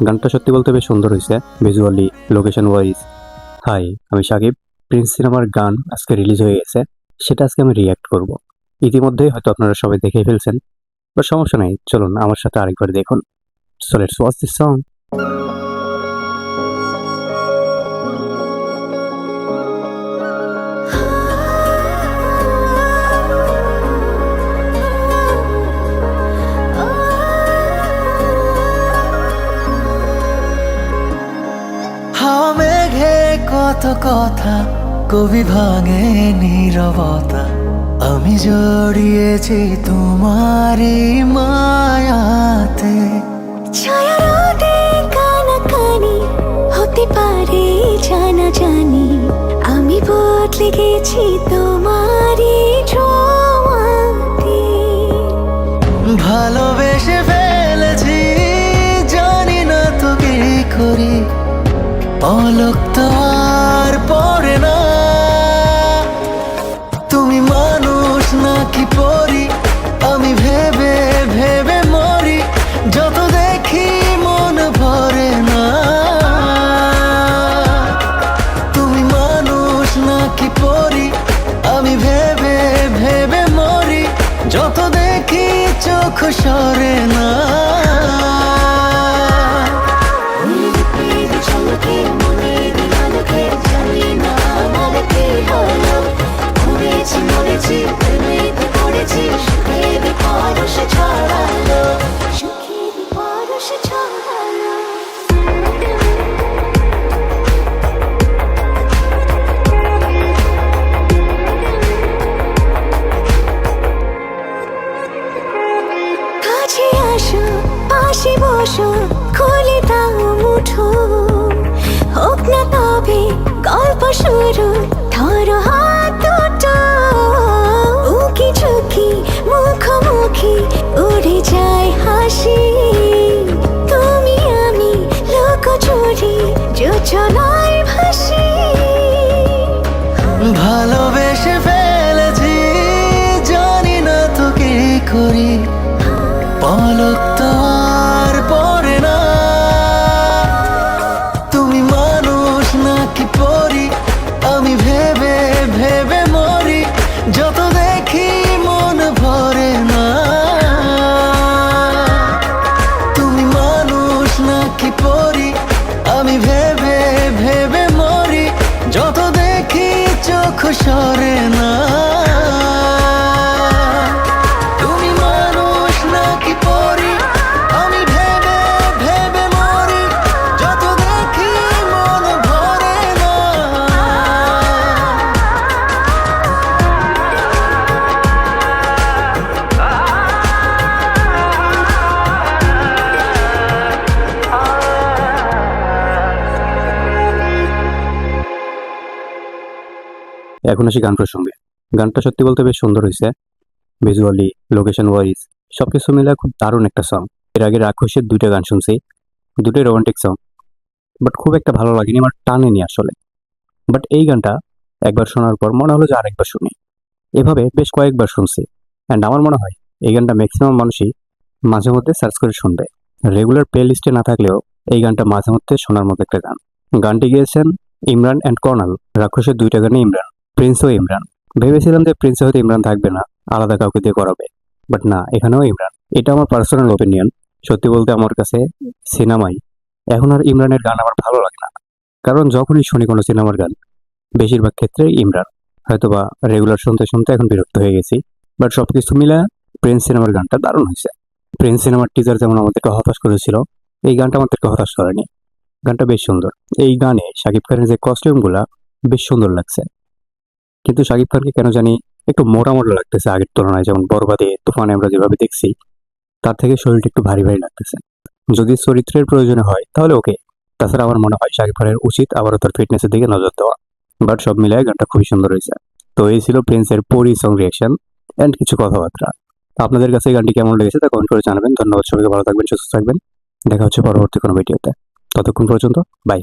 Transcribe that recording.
গানটা সত্যি বলতে বেশ সুন্দর হয়েছে, ভিজুয়ালি, লোকেশন ওয়াইজ। হাই, আমি সাকিব। প্রিন্স সিনেমার গান আজকে রিলিজ হয়ে গেছে, সেটা আজকে আমি রিয়্যাক্ট করব। ইতিমধ্যেই হয়তো আপনারা সবাই দেখে ফেলছেন, বা সমস্যা নাই, চলুন আমার সাথে আরেকবার দেখুন। So let's watch this song. হাওয়া মেঘে কত কথা, কবি ভাঙে নীরবতা। আমি জড়িয়েছি তোমারই মায়াতে। ছায়া রোদে কানাকানি হতে পারে জানা জানি, আমি বদলে গেছি তোমারই ছোঁয়াতে। ভালোবেসে ফেলেছি, জানি না তো কি করি। পলক তো আর পড়ে না। তুমি মানুষ নাকি পরি, আমি ভেবে ভেবে মরি। যত দেখি মন ভরে না। তুমি মানুষ নাকি পরি, আমি ভেবে ভেবে মরি। যত দেখি চোখ সরে না। কাছে আসো, পাশে বসো, খুলে দাও মুঠো। হোক না তবে গল্প শুরু, ধরো হাত দুটো। উকি ঝুঁকি মুখোমুখি, উড়ে যায় হাসি। তুমি আমি লুকোচুরি, যোজনায় ভাসি। ভালোবেসে ফেলেছি, জানি না তো কি করি। পলক তো আর পড়ে না। তুমি মানুষ নাকি পরি, আমি ভেবে ভেবে মরি। যত দেখি মন ভরে না। তুমি মানুষ নাকি পরি, আমি ভেবে ভেবে মরি। যত দেখি চোখ সরে না। তুমি মানুষ নাকি পরি, আমি ভেবে ভেবে মরি। যত দেখি মন ভরে না। এখন আসি গান প্রসঙ্গে। গানটা সত্যি বলতে বেশ সুন্দর হয়েছে, ভিজুয়ালি, লোকেশন ওয়াইজ, সবকিছু মিলে খুব দারুণ একটা সং। এর আগে রাক্ষসের দুইটা গান শুনছি, দুটোই রোমান্টিক সং, বাট খুব একটা ভালো লাগেনি, আমার টানেনি আসলে। বাট এই গানটা একবার শোনার পর মনে হলো যে আরেকবার শুনি। এভাবে বেশ কয়েকবার শুনছি, অ্যান্ড আমার মনে হয় এই গানটা ম্যাক্সিমাম মানুষই মাঝে মধ্যে সার্চ করে শুনবে। রেগুলার প্লে লিস্টে না থাকলেও এই গানটা মাঝে মধ্যে শোনার মতো একটা গান। গানটি গিয়েছেন ইমরান অ্যান্ড কর্নাল। রাক্ষসের দুইটা গানে ইমরান, প্রিন্সও ইমরান। ভেবেছিলাম যে প্রিন্সে হয়তো ইমরান থাকবে না, আলাদা কাউকে দিয়ে করাবে, বাট না, এখানেও ইমরান। এটা আমার পার্সোনাল ওপিনিয়ন। সত্যি বলতে আমার কাছে সিনেমায় এখন আর ইমরানের গান আমার ভালো লাগে না, কারণ যখনই শুনি কোনো সিনেমার গান, বেশিরভাগ ক্ষেত্রেই ইমরান। হয়তোবা রেগুলার শুনতে শুনতে এখন বিরক্ত হয়ে গেছি। বাট সবকিছু মিলে প্রিন্স সিনেমার গানটা দারুণ হয়েছে। প্রিন্স সিনেমার টিজার যেমন আমাদেরকে হতাশ করেছিল, এই গানটা আমাদেরকে হতাশ করেনি। গানটা বেশ সুন্দর। এই গানে শাকিব খানের যে কস্টিউমগুলা বেশ সুন্দর লাগছে, কিন্তু শাকিব খানকে কেন জানি একটু মোটা মোটা লাগতেছে আগের তুলনায়। যেমন বরবাদে, তুফানে আমরা যেভাবে দেখছি, তার থেকে শরীরটা একটু ভারী ভারী লাগতেছে। যদি চরিত্রের প্রয়োজনে হয় তাহলে ওকে, তাছাড়া আমার মনে হয় শাকিব খানের উচিত আবারও তার ফিটনেসের দিকে নজর দেওয়া। বাট সব মিলিয়ে গানটা খুবই সুন্দর হয়েছে। তো এই ছিল প্রিন্সের পরি সং রিয়াকশন অ্যান্ড কিছু কথাবার্তা। আপনাদের কাছে এই গানটি কেমন লেগেছে তা কমেন্ট করে জানাবেন। ধন্যবাদ সবাইকে, ভালো থাকবেন, সুস্থ থাকবেন। দেখা হচ্ছে পরবর্তী কোনো ভিডিওতে। ততক্ষণ পর্যন্ত বাই।